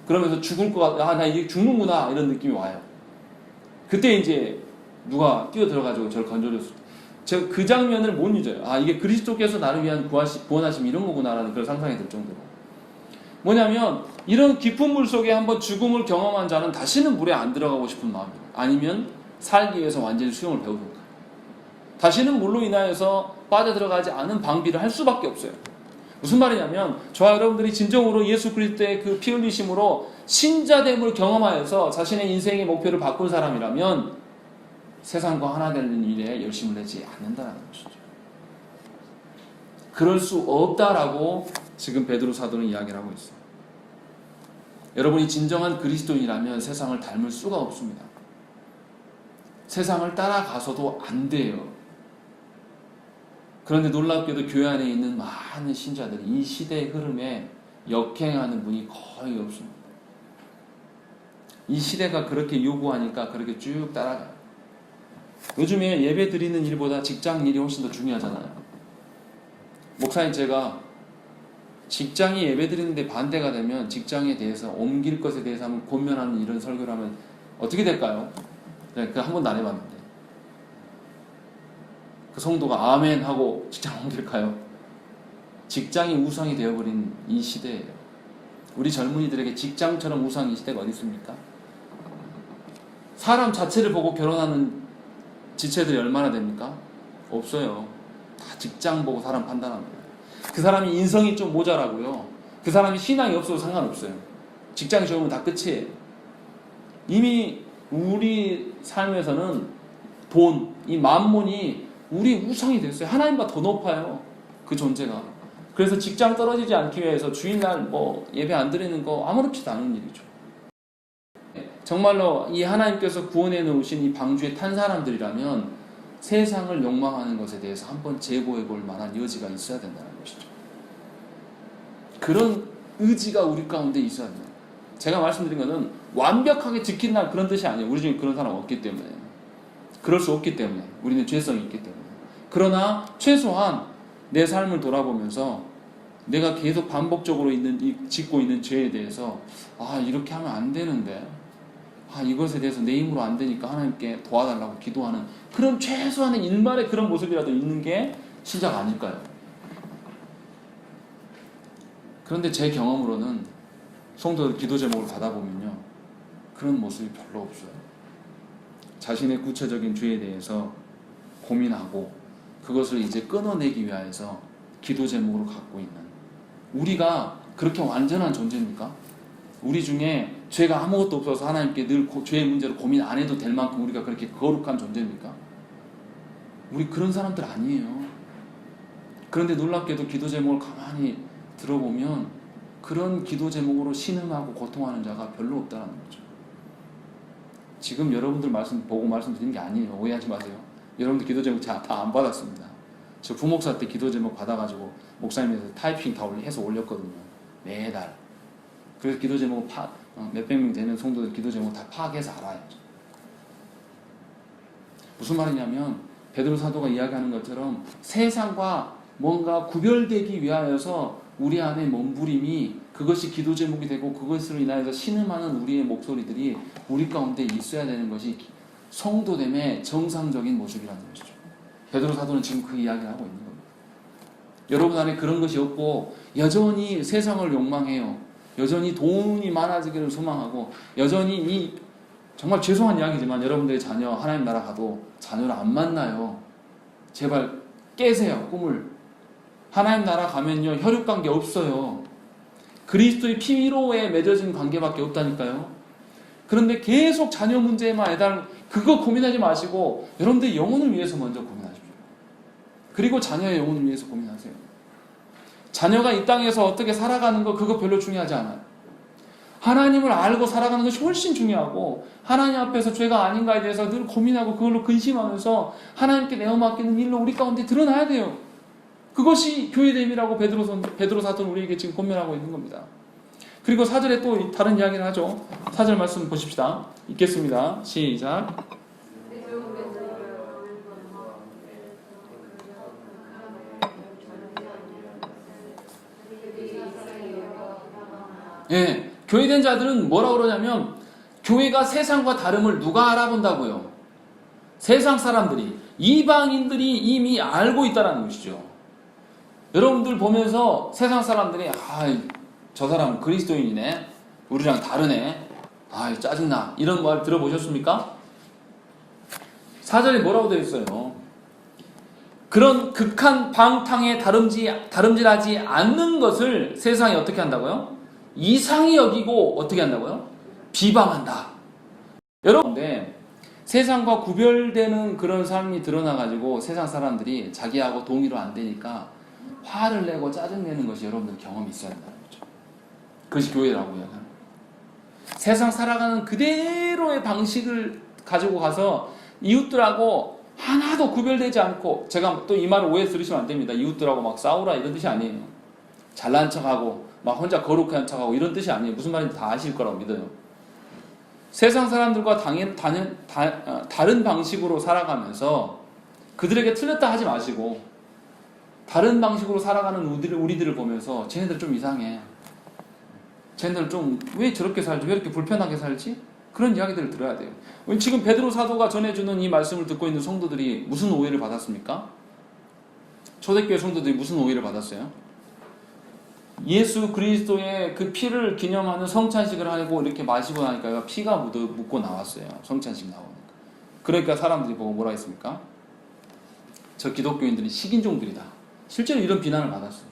S1: 그러면서 죽을 것 같아. 아, 나 이게 죽는구나 이런 느낌이 와요. 그때 이제 누가 뛰어 들어가지고 저를 건져줬을 때 제가 그 장면을 못 잊어요. 아, 이게 그리스도께서 나를 위한 구원하심 이런 거구나라는 그런 상상이 들 정도로. 뭐냐면 이런 깊은 물 속에 한번 죽음을 경험한 자는 다시는 물에 안 들어가고 싶은 마음이에요. 아니면 살기 위해서 완전히 수영을 배우든가. 다시는 물로 인하여서 빠져들어가지 않은 방비를 할 수밖에 없어요. 무슨 말이냐면 저와 여러분들이 진정으로 예수 그리스도의 그 피 흘리심으로 신자됨을 경험하여서 자신의 인생의 목표를 바꾼 사람이라면 세상과 하나 되는 일에 열심을 내지 않는다는 것이죠. 그럴 수 없다라고 지금 베드로 사도는 이야기를 하고 있어요. 여러분이 진정한 그리스도인이라면 세상을 닮을 수가 없습니다. 세상을 따라가서도 안 돼요. 그런데 놀랍게도 교회 안에 있는 많은 신자들이 이 시대의 흐름에 역행하는 분이 거의 없습니다. 이 시대가 그렇게 요구하니까 그렇게 쭉 따라가요. 요즘에 예배 드리는 일보다 직장 일이 훨씬 더 중요하잖아요. 목사님, 제가 직장이 예배 드리는데 반대가 되면 직장에 대해서 옮길 것에 대해서 한번 권면하는 이런 설교를 하면 어떻게 될까요? 그거 한 번도 안 해봤는데 그 성도가 아멘 하고 직장 옮길까요? 직장이 우상이 되어버린 이 시대예요. 우리 젊은이들에게 직장처럼 우상인 시대가 어디 있습니까? 사람 자체를 보고 결혼하는 지체들이 얼마나 됩니까? 없어요. 다 직장 보고 사람 판단합니다. 그 사람이 인성이 좀 모자라고요. 그 사람이 신앙이 없어도 상관없어요. 직장이 좋으면 다 끝이에요. 이미 우리 삶에서는 돈, 이 만몬이 우리 우상이 됐어요. 하나님보다 더 높아요. 그 존재가. 그래서 직장 떨어지지 않기 위해서 주일날 예배 안 드리는 거 아무렇지도 않은 일이죠. 정말로 이 하나님께서 구원해 놓으신 이 방주에 탄 사람들이라면 세상을 욕망하는 것에 대해서 한번 재고해 볼 만한 여지가 있어야 된다는 것이죠. 그런 의지가 우리 가운데 있어야 돼요. 제가 말씀드린 것은 완벽하게 지킨다는 그런 뜻이 아니에요. 우리 중에 그런 사람 없기 때문에. 그럴 수 없기 때문에. 우리는 죄성이 있기 때문에. 그러나 최소한 내 삶을 돌아보면서 내가 계속 반복적으로 짓고 있는 죄에 대해서 이렇게 하면 안 되는데 이것에 대해서 내 힘으로 안 되니까 하나님께 도와달라고 기도하는 그런 최소한의 일말의 그런 모습이라도 있는 게 신자가 아닐까요? 그런데 제 경험으로는 성도들 기도 제목을 받아보면요, 그런 모습이 별로 없어요. 자신의 구체적인 죄에 대해서 고민하고 그것을 이제 끊어내기 위해서 기도 제목으로 갖고 있는, 우리가 그렇게 완전한 존재입니까? 우리 중에 죄가 아무것도 없어서 하나님께 늘 죄의 문제로 고민 안 해도 될 만큼 우리가 그렇게 거룩한 존재입니까? 우리 그런 사람들 아니에요. 그런데 놀랍게도 기도 제목을 가만히 들어보면 그런 기도 제목으로 신음하고 고통하는 자가 별로 없다는 거죠. 지금 여러분들 보고 말씀드리는 게 아니에요. 오해하지 마세요. 여러분들 기도 제목 다 안 받았습니다. 저 부목사 때 기도 제목 받아가지고 목사님에서 타이핑 다 해서 올렸거든요. 매달. 그래서 기도 제목 몇백 명 되는 성도들 기도 제목 다 파악해서 알아요. 무슨 말이냐면 베드로 사도가 이야기하는 것처럼 세상과 뭔가 구별되기 위하여서 우리 안에 몸부림이 그것이 기도 제목이 되고 그것으로 인하여서 신음하는 우리의 목소리들이 우리 가운데 있어야 되는 것이 성도됨의 정상적인 모습이라는 것이죠. 베드로 사도는 지금 그 이야기를 하고 있는 겁니다. 여러분 안에 그런 것이 없고 여전히 세상을 욕망해요. 여전히 돈이 많아지기를 소망하고 여전히 정말 죄송한 이야기지만 여러분들의 자녀 하나님 나라 가도 자녀를 안 만나요. 제발 깨세요. 꿈을. 하나님 나라 가면요 혈육관계 없어요. 그리스도의 피로에 맺어진 관계밖에 없다니까요. 그런데 계속 자녀 문제에만 그거 고민하지 마시고 여러분들 영혼을 위해서 먼저 고민하십시오. 그리고 자녀의 영혼을 위해서 고민하세요. 자녀가 이 땅에서 어떻게 살아가는 거 그거 별로 중요하지 않아요. 하나님을 알고 살아가는 것이 훨씬 중요하고 하나님 앞에서 죄가 아닌가에 대해서 늘 고민하고 그걸로 근심하면서 하나님께 내어 맡기는 일로 우리 가운데 드러나야 돼요. 그것이 교회됨이라고 베드로 사도는 우리에게 지금 권면하고 있는 겁니다. 그리고 4절에 또 다른 이야기를 하죠. 4절 말씀 보십시다. 읽겠습니다. 시작. 예, 교회된 자들은 뭐라 그러냐면 교회가 세상과 다름을 누가 알아본다고요? 세상 사람들이, 이방인들이 이미 알고 있다는 것이죠. 여러분들 보면서 세상 사람들이 저 사람은 그리스도인이네, 우리랑 다르네, 짜증나, 이런 말 들어보셨습니까? 4절에 뭐라고 되어 있어요? 그런 극한 방탕에 다름질하지 않는 것을 세상이 어떻게 한다고요? 이상히 여기고 어떻게 한다고요? 비방한다. 여러분, 세상과 구별되는 그런 삶이 드러나가지고 세상 사람들이 자기하고 동의로 안 되니까 화를 내고 짜증내는 것이 여러분들 경험이 있어야 한다는 거죠. 그것이 교회라고 이야기합니다. 세상 살아가는 그대로의 방식을 가지고 가서 이웃들하고 하나도 구별되지 않고, 제가 또 이 말을 오해 들으시면 안 됩니다. 이웃들하고 막 싸우라 이런 뜻이 아니에요. 잘난 척하고 막 혼자 거룩한 척하고 이런 뜻이 아니에요. 무슨 말인지 다 아실 거라고 믿어요. 세상 사람들과 다른 방식으로 살아가면서 그들에게 틀렸다 하지 마시고 다른 방식으로 살아가는 우리들을 보면서 쟤네들 좀 이상해, 쟤네들 좀 왜 저렇게 살지, 왜 이렇게 불편하게 살지, 그런 이야기들을 들어야 돼요. 지금 베드로 사도가 전해주는 이 말씀을 듣고 있는 성도들이 무슨 오해를 받았습니까? 초대교회 성도들이 무슨 오해를 받았어요? 예수 그리스도의 그 피를 기념하는 성찬식을 하고 이렇게 마시고 나니까 피가 묻고 나왔어요. 성찬식 나오니까. 그러니까 사람들이 보고 뭐라 했습니까? 저 기독교인들이 식인종들이다. 실제로 이런 비난을 받았어요.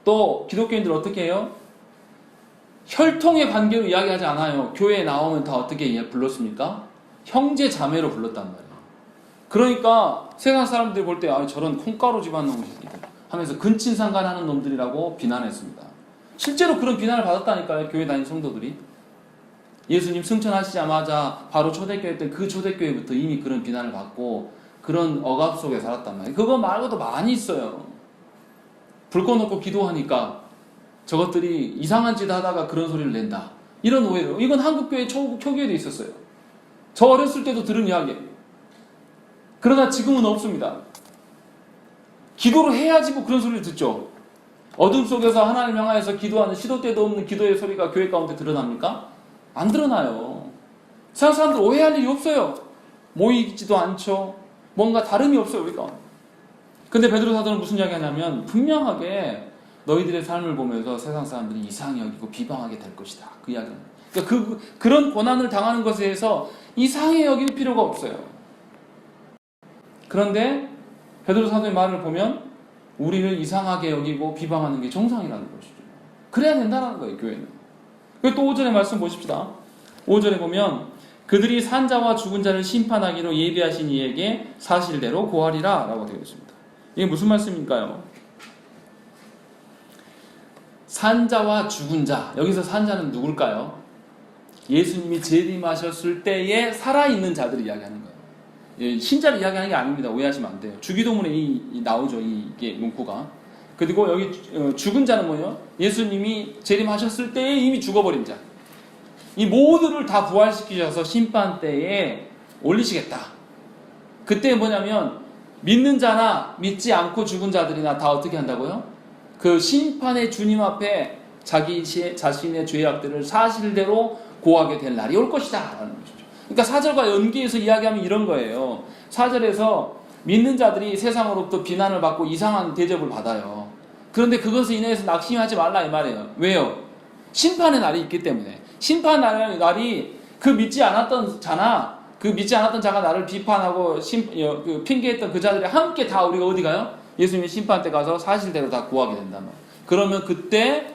S1: 또 기독교인들 어떻게 해요? 혈통의 관계로 이야기하지 않아요. 교회에 나오면 다 어떻게 불렀습니까? 형제 자매로 불렀단 말이에요. 그러니까 세상 사람들이 볼 때 저런 콩가루 집안 놈이들 하면서 근친상간하는 놈들이라고 비난했습니다. 실제로 그런 비난을 받았다니까요. 교회 다니는 성도들이. 예수님 승천하시자마자 바로 초대교회 때 그 초대교회부터 이미 그런 비난을 받고 그런 억압 속에 살았단 말이에요. 그거 말고도 많이 있어요. 불 꺼놓고 기도하니까 저것들이 이상한 짓 하다가 그런 소리를 낸다. 이런 오해로. 이건 한국교회 초교회도 있었어요. 저 어렸을 때도 들은 이야기예요. 그러나 지금은 없습니다. 기도를 해야지 뭐 그런 소리를 듣죠. 어둠 속에서 하나님 향하여서 기도하는 시도 때도 없는 기도의 소리가 교회 가운데 드러납니까? 안 드러나요. 세상 사람들 오해할 일이 없어요. 모이지도 않죠. 뭔가 다름이 없어요, 우리 가운데. 근데 베드로 사도는 무슨 이야기 하냐면 분명하게 너희들의 삶을 보면서 세상 사람들이 이상히 여기고 비방하게 될 것이다. 그 이야기는. 그러니까 그런 고난을 당하는 것에 대해서 이상히 여길 필요가 없어요. 그런데 베드로 사도의 말을 보면 우리를 이상하게 여기고 비방하는 게 정상이라는 것이죠. 그래야 된다는 거예요, 교회는. 또 5절의 말씀 보십시다. 5절에 보면 그들이 산자와 죽은 자를 심판하기로 예비하신 이에게 사실대로 고하리라 라고 되어 있습니다. 이게 무슨 말씀일까요? 산자와 죽은 자, 여기서 산자는 누굴까요? 예수님이 재림하셨을 때에 살아있는 자들을 이야기하는 거예요. 신자를 이야기하는 게 아닙니다. 오해하시면 안 돼요. 주기도문에 나오죠. 이게 문구가. 그리고 여기 죽은 자는 뭐예요? 예수님이 재림하셨을 때에 이미 죽어버린 자. 이 모두를 다 부활시키셔서 심판 때에 올리시겠다. 그때 뭐냐면 믿는 자나 믿지 않고 죽은 자들이나 다 어떻게 한다고요? 그 심판의 주님 앞에 자기 자신의 죄악들을 사실대로 고하게 될 날이 올 것이다 라는 것이죠. 그러니까 4절과 연계해서 이야기하면 이런 거예요. 4절에서 믿는 자들이 세상으로부터 비난을 받고 이상한 대접을 받아요. 그런데 그것을 인해서 낙심하지 말라 이 말이에요. 왜요? 심판의 날이 있기 때문에. 심판의 날이 그 믿지 않았던 자나 그 믿지 않았던 자가 나를 비판하고 핑계했던 그 자들이 함께 다 우리가 어디 가요? 예수님의 심판 때 가서 사실대로 다 구하게 된단 말이에요. 그러면 그때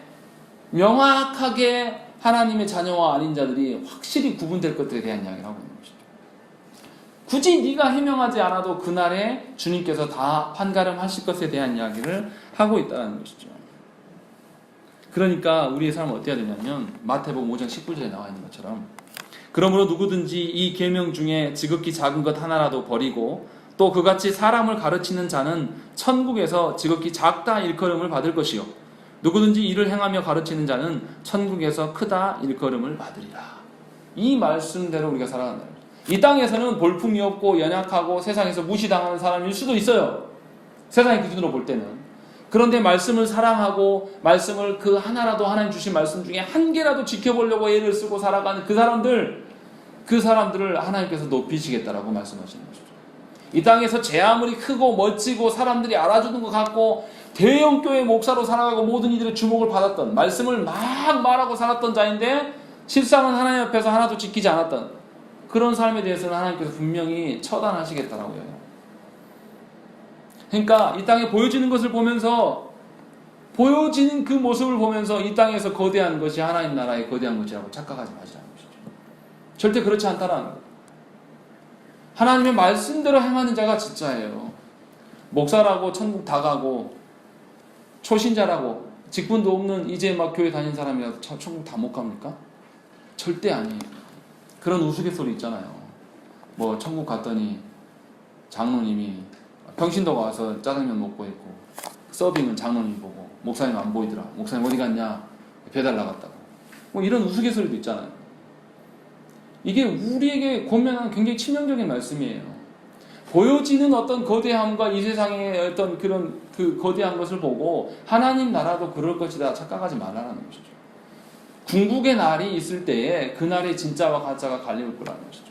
S1: 명확하게 하나님의 자녀와 아닌 자들이 확실히 구분될 것들에 대한 이야기를 하고 있는 것이죠. 굳이 네가 해명하지 않아도 그날에 주님께서 다 판가름하실 것에 대한 이야기를 하고 있다는 것이죠. 그러니까 우리의 삶은 어때야 되냐면 마태복음 5장 19절에 나와 있는 것처럼 그러므로 누구든지 이 계명 중에 지극히 작은 것 하나라도 버리고 또 그같이 사람을 가르치는 자는 천국에서 지극히 작다 일컬음을 받을 것이요 누구든지 이를 행하며 가르치는 자는 천국에서 크다 일컬음을 받으리라. 이 말씀대로 우리가 살아간다. 이 땅에서는 볼품이 없고 연약하고 세상에서 무시당하는 사람일 수도 있어요. 세상의 기준으로 볼 때는. 그런데 말씀을 사랑하고 말씀을 그 하나라도 하나님 주신 말씀 중에 한 개라도 지켜보려고 애를 쓰고 살아가는 그 사람들을 하나님께서 높이시겠다라고 말씀하시는 것이죠. 이 땅에서 제 아무리 크고 멋지고 사람들이 알아주는 것 같고 대형교회 목사로 살아가고 모든 이들의 주목을 받았던 말씀을 막 말하고 살았던 자인데 실상은 하나님 앞에서 하나도 지키지 않았던 그런 삶에 대해서는 하나님께서 분명히 처단하시겠다라고 해요. 그러니까 이 땅에 보여지는 것을 보면서 보여지는 그 모습을 보면서 이 땅에서 거대한 것이 하나님 나라의 거대한 것이라고 착각하지 마시라는 것이죠. 절대 그렇지 않다라는 거예요. 하나님의 말씀대로 행하는 자가 진짜예요. 목사라고 천국 다 가고 초신자라고 직분도 없는 이제 막 교회 다니는 사람이라도 천국 다 못 갑니까? 절대 아니에요. 그런 우스갯소리 있잖아요. 뭐 천국 갔더니 장로님이 평신도가 와서 짜장면 먹고 있고 서빙은 장로님 보고 목사님 안 보이더라. 목사님 어디 갔냐? 배달 나갔다고. 뭐 이런 우스갯소리도 있잖아요. 이게 우리에게 권면하는 굉장히 치명적인 말씀이에요. 보여지는 어떤 거대함과 이 세상의 어떤 그런 그 거대한 것을 보고 하나님 나라도 그럴 것이다 착각하지 말라는 것이죠. 궁극의 날이 있을 때에 그 날에 진짜와 가짜가 갈릴 거라는 것이죠.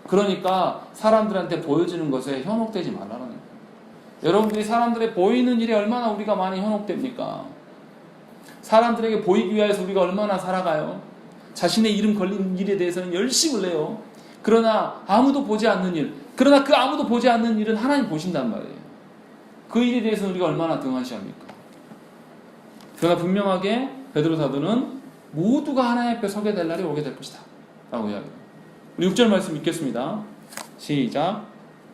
S1: 그러니까 사람들한테 보여지는 것에 현혹되지 말라는 거예요. 여러분들이 사람들의 보이는 일에 얼마나 우리가 많이 현혹됩니까? 사람들에게 보이기 위해서 우리가 얼마나 살아가요? 자신의 이름 걸린 일에 대해서는 열심을 내요. 그러나 아무도 보지 않는 일, 그러나 그 아무도 보지 않는 일은 하나님 보신단 말이에요. 그 일에 대해서는 우리가 얼마나 등한시합니까? 그러나 분명하게 베드로 사도는 모두가 하나님 앞에 서게 될 날이 오게 될 것이다 라고 이야기합니다. 우리 6절 말씀 읽겠습니다. 시작.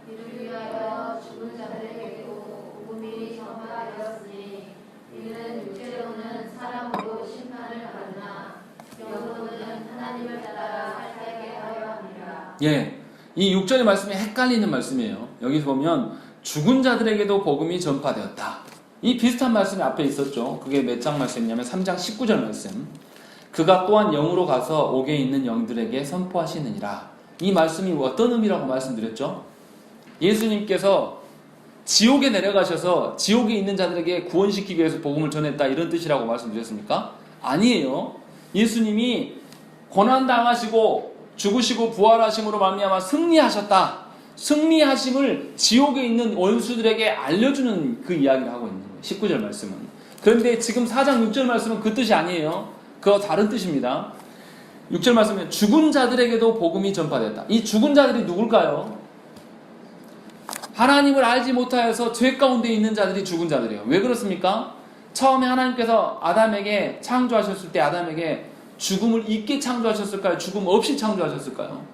S2: 이를 위하여 죽은 자들에게도 복음이 전파되었으니 이는 육체로는 사람으로 심판을 받으나 영으로는 하나님을 따라 살게 하려 함이라.
S1: 예, 이 6절의 말씀이 헷갈리는 말씀이에요. 여기서 보면 죽은 자들에게도 복음이 전파되었다. 이 비슷한 말씀이 앞에 있었죠. 그게 몇 장 말씀이냐면 3장 19절 말씀. 그가 또한 영으로 가서 옥에 있는 영들에게 선포하시느니라. 이 말씀이 어떤 의미라고 말씀드렸죠? 예수님께서 지옥에 내려가셔서 지옥에 있는 자들에게 구원시키기 위해서 복음을 전했다 이런 뜻이라고 말씀드렸습니까? 아니에요. 예수님이 고난당하시고 죽으시고 부활하심으로 말미암아 승리하셨다. 승리하심을 지옥에 있는 원수들에게 알려주는 그 이야기를 하고 있는 거예요. 19절 말씀은. 그런데 지금 4장 6절 말씀은 그 뜻이 아니에요. 그거 다른 뜻입니다. 6절 말씀은 죽은 자들에게도 복음이 전파됐다. 이 죽은 자들이 누굴까요? 하나님을 알지 못하여서 죄 가운데 있는 자들이 죽은 자들이에요. 왜 그렇습니까? 처음에 하나님께서 아담에게 창조하셨을 때 아담에게 죽음을 있게 창조하셨을까요? 죽음 없이 창조하셨을까요?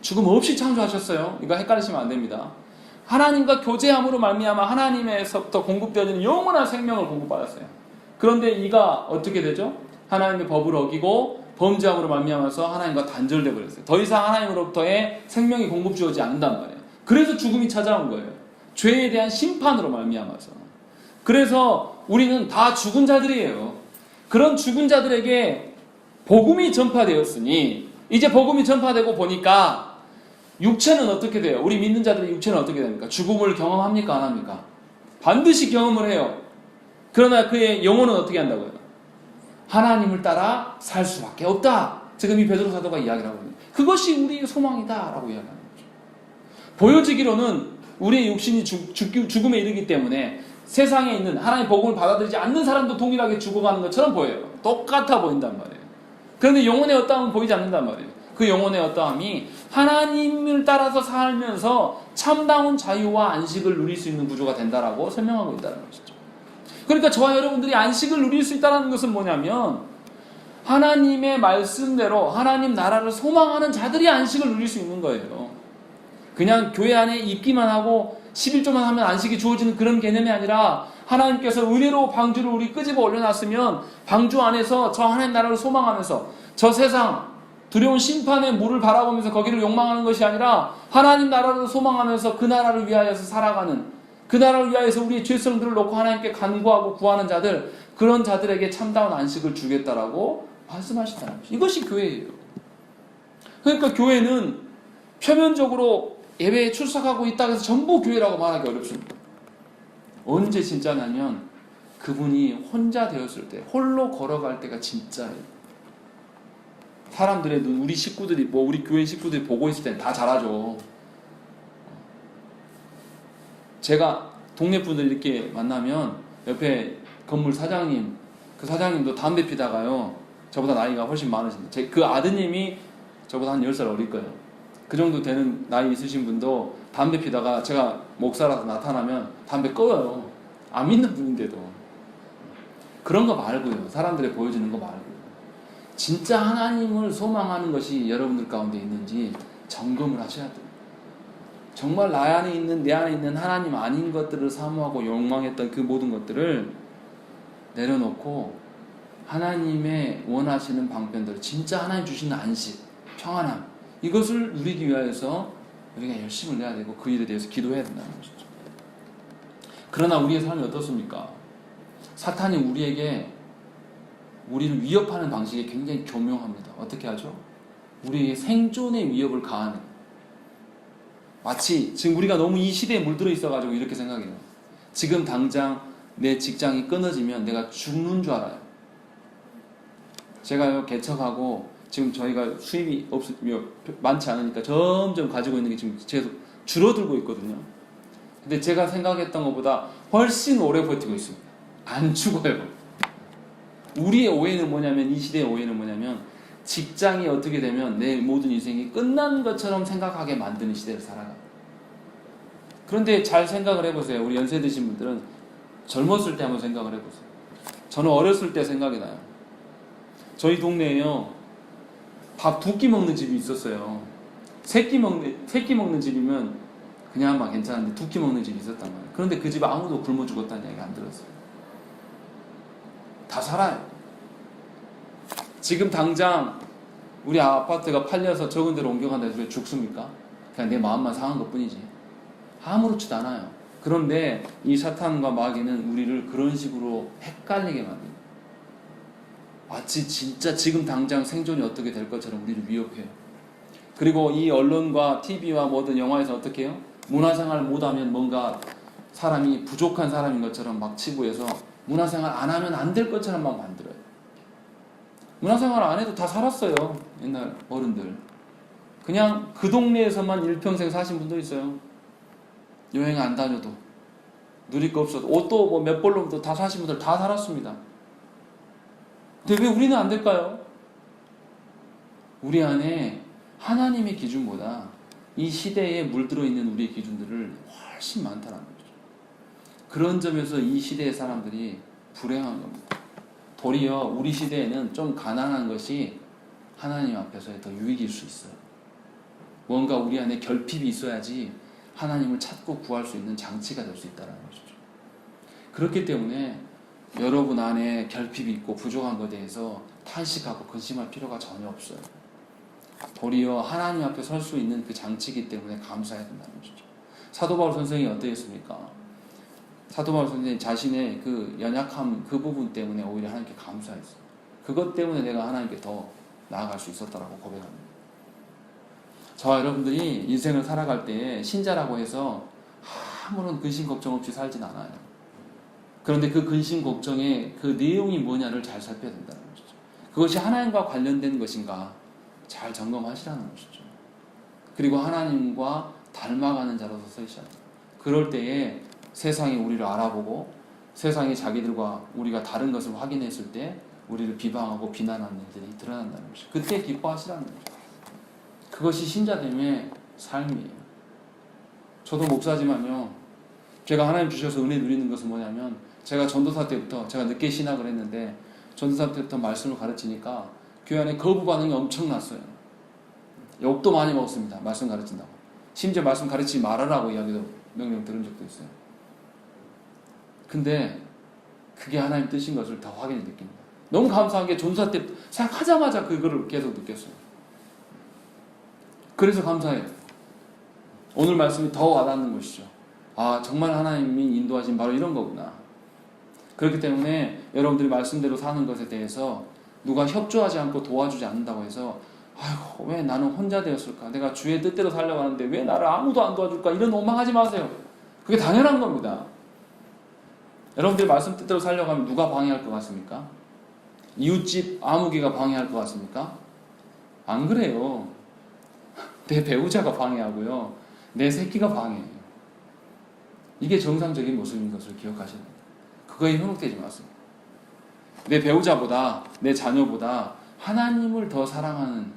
S1: 죽음 없이 창조하셨어요. 이거 헷갈리시면 안 됩니다. 하나님과 교제함으로 말미암아 하나님에서부터 공급되어지는 영원한 생명을 공급받았어요. 그런데 이가 어떻게 되죠? 하나님의 법을 어기고 범죄함으로 말미암아서 하나님과 단절되어 버렸어요. 더 이상 하나님으로부터의 생명이 공급 주어지지 않는단 말이에요. 그래서 죽음이 찾아온 거예요. 죄에 대한 심판으로 말미암아서. 그래서 우리는 다 죽은 자들이에요. 그런 죽은 자들에게 복음이 전파되었으니 이제 복음이 전파되고 보니까 육체는 어떻게 돼요? 우리 믿는 자들의 육체는 어떻게 됩니까? 죽음을 경험합니까? 안 합니까? 반드시 경험을 해요. 그러나 그의 영혼은 어떻게 한다고요? 하나님을 따라 살 수밖에 없다. 지금 이 베드로 사도가 이야기를 하고 있는 그것이 우리의 소망이다라고 이야기하는 거죠. 보여지기로는 우리의 육신이 죽음에 이르기 때문에 세상에 있는 하나님의 복음을 받아들이지 않는 사람도 동일하게 죽어가는 것처럼 보여요. 똑같아 보인단 말이에요. 그런데 영혼의 어떠함은 보이지 않는단 말이에요. 그 영혼의 어떠함이 하나님을 따라서 살면서 참다운 자유와 안식을 누릴 수 있는 구조가 된다라고 설명하고 있다는 것이죠. 그러니까 저와 여러분들이 안식을 누릴 수 있다는 것은 뭐냐면 하나님의 말씀대로 하나님 나라를 소망하는 자들이 안식을 누릴 수 있는 거예요. 그냥 교회 안에 입기만 하고 11조만 하면 안식이 주어지는 그런 개념이 아니라 하나님께서 은혜로 방주를 우리 끄집어 올려놨으면 방주 안에서 저 하나님 나라를 소망하면서 저 세상 두려운 심판의 물을 바라보면서 거기를 욕망하는 것이 아니라 하나님 나라를 소망하면서 그 나라를 위하여서 살아가는, 그 나라를 위하여서 우리의 죄성들을 놓고 하나님께 간구하고 구하는 자들, 그런 자들에게 참다운 안식을 주겠다라고 말씀하신다는 것이죠. 이것이 교회예요. 그러니까 교회는 표면적으로 예배에 출석하고 있다고 해서 전부 교회라고 말하기 어렵습니다. 언제 진짜냐면 그분이 혼자 되었을 때, 홀로 걸어갈 때가 진짜예요. 사람들의 눈, 우리 식구들이, 우리 교회 식구들이 보고 있을 때는 다 잘하죠. 제가 동네 분들 이렇게 만나면 옆에 건물 사장님, 그 사장님도 담배 피다가요, 저보다 나이가 훨씬 많으신데, 그 아드님이 저보다 한 10살 어릴 거예요. 그 정도 되는 나이 있으신 분도 담배 피다가 제가 목사라서 나타나면 담배 꺼요. 안 믿는 분인데도. 그런 거 말고요. 사람들이 보여주는 거 말고요. 진짜 하나님을 소망하는 것이 여러분들 가운데 있는지 점검을 하셔야 돼요. 정말 내 안에 있는 하나님 아닌 것들을 사모하고 욕망했던 그 모든 것들을 내려놓고 하나님의 원하시는 방편들, 진짜 하나님 주시는 안식, 평안함, 이것을 누리기 위하여서 우리가 열심을 내야 되고 그 일에 대해서 기도해야 된다는 것이죠. 그러나 우리의 삶이 어떻습니까? 사탄이 우리를 위협하는 방식이 굉장히 교묘합니다. 어떻게 하죠? 우리의 생존의 위협을 가하는, 마치 지금 우리가 너무 이 시대에 물들어 있어가지고 이렇게 생각해요. 지금 당장 내 직장이 끊어지면 내가 죽는 줄 알아요. 제가요, 개척하고 지금 저희가 수입이 많지 않으니까 점점 가지고 있는 게 지금 계속 줄어들고 있거든요. 근데 제가 생각했던 것보다 훨씬 오래 버티고 있습니다. 안 죽어요. 우리의 오해는 뭐냐면, 이 시대의 오해는 뭐냐면, 직장이 어떻게 되면 내 모든 인생이 끝난 것처럼 생각하게 만드는 시대를 살아가요. 그런데 잘 생각을 해보세요. 우리 연세 드신 분들은 젊었을 때 한번 생각을 해보세요. 저는 어렸을 때 생각이 나요. 저희 동네에요, 밥 2끼 먹는 집이 있었어요. 3끼 먹는 집이면 그냥 막 괜찮은데 2끼 먹는 집이 있었단 말이에요. 그런데 그 집 아무도 굶어 죽었다는 얘기 안 들었어요. 다 살아요. 지금 당장 우리 아파트가 팔려서 적은 데로 옮겨간다 해서 죽습니까? 그냥 내 마음만 상한 것 뿐이지. 아무렇지도 않아요. 그런데 이 사탄과 마귀는 우리를 그런 식으로 헷갈리게 만듭니다. 마치 진짜 지금 당장 생존이 어떻게 될 것처럼 우리를 위협해요. 그리고 이 언론과 TV와 모든 영화에서 어떻게 해요? 문화생활을 못하면 뭔가 사람이 부족한 사람인 것처럼 막 치부해서 문화생활 안 하면 안 될 것처럼 막 만들어요. 문화생활 안 해도 다 살았어요. 옛날 어른들. 그냥 그 동네에서만 일평생 사신 분도 있어요. 여행 안 다녀도, 누릴 거 없어도, 옷도 몇 벌로도 다 사신 분들 다 살았습니다. 근데 왜 우리는 안 될까요? 우리 안에 하나님의 기준보다 이 시대에 물들어 있는 우리의 기준들을 훨씬 많다는 거죠. 그런 점에서 이 시대의 사람들이 불행한 겁니다. 도리어 우리 시대에는 좀 가난한 것이 하나님 앞에서 더 유익일 수 있어요. 뭔가 우리 안에 결핍이 있어야지 하나님을 찾고 구할 수 있는 장치가 될 수 있다는 것이죠. 그렇기 때문에 여러분 안에 결핍이 있고 부족한 것에 대해서 탄식하고 근심할 필요가 전혀 없어요. 도리어 하나님 앞에 설 수 있는 그 장치이기 때문에 감사해야 된다는 것이죠. 사도 바울 선생이 어떠했습니까? 사도 바울 선생이 자신의 그 연약함 그 부분 때문에 오히려 하나님께 감사했어요. 그것 때문에 내가 하나님께 더 나아갈 수 있었다라고 고백합니다. 저와 여러분들이 인생을 살아갈 때 신자라고 해서 아무런 근심 걱정 없이 살진 않아요. 그런데 그 근심 걱정의 그 내용이 뭐냐를 잘 살펴야 된다는 것이죠. 그것이 하나님과 관련된 것인가 잘 점검하시라는 것이죠. 그리고 하나님과 닮아가는 자로서 서시라. 그럴 때에 세상이 우리를 알아보고 세상이 자기들과 우리가 다른 것을 확인했을 때 우리를 비방하고 비난하는 일들이 드러난다는 것이죠. 그때 기뻐하시라는 거죠. 그것이 신자됨의 삶이에요. 저도 목사지만요. 제가 하나님 주셔서 은혜 누리는 것은 뭐냐면 제가 전도사 때부터 제가 늦게 신학을 했는데 전도사 때부터 말씀을 가르치니까 교회 안에 거부 반응이 엄청났어요. 욕도 많이 먹었습니다. 말씀 가르친다고. 심지어 말씀 가르치지 말아라고 이야기도 명령 들은 적도 있어요. 근데 그게 하나님 뜻인 것을 더 확인해 느낍니다. 너무 감사한 게 전도사 때 생각하자마자 그거를 계속 느꼈어요. 그래서 감사해요. 오늘 말씀이 더 와닿는 것이죠. 아, 정말 하나님이 인도하신 바로 이런 거구나. 그렇기 때문에 여러분들이 말씀대로 사는 것에 대해서 누가 협조하지 않고 도와주지 않는다고 해서 아이고 왜 나는 혼자 되었을까? 내가 주의 뜻대로 살려고 하는데 왜 나를 아무도 안 도와줄까? 이런 원망하지 마세요. 그게 당연한 겁니다. 여러분들이 말씀 뜻대로 살려고 하면 누가 방해할 것 같습니까? 이웃집 아무개가 방해할 것 같습니까? 안 그래요. 내 배우자가 방해하고요. 내 새끼가 방해해요. 이게 정상적인 모습인 것을 기억하셔야 됩니다. 그거에 현혹되지 마세요. 내 배우자보다 내 자녀보다 하나님을 더 사랑하는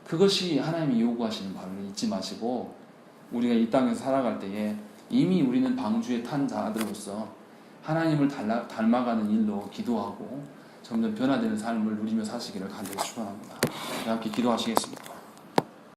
S1: 그것이 하나님이 요구하시는 바를 잊지 마시고 우리가 이 땅에서 살아갈 때에 이미 우리는 방주에 탄 자들로서 하나님을 닮아가는 일로 기도하고 점점 변화되는 삶을 누리며 사시기를 간절히 축원합니다. 함께 기도하시겠습니다.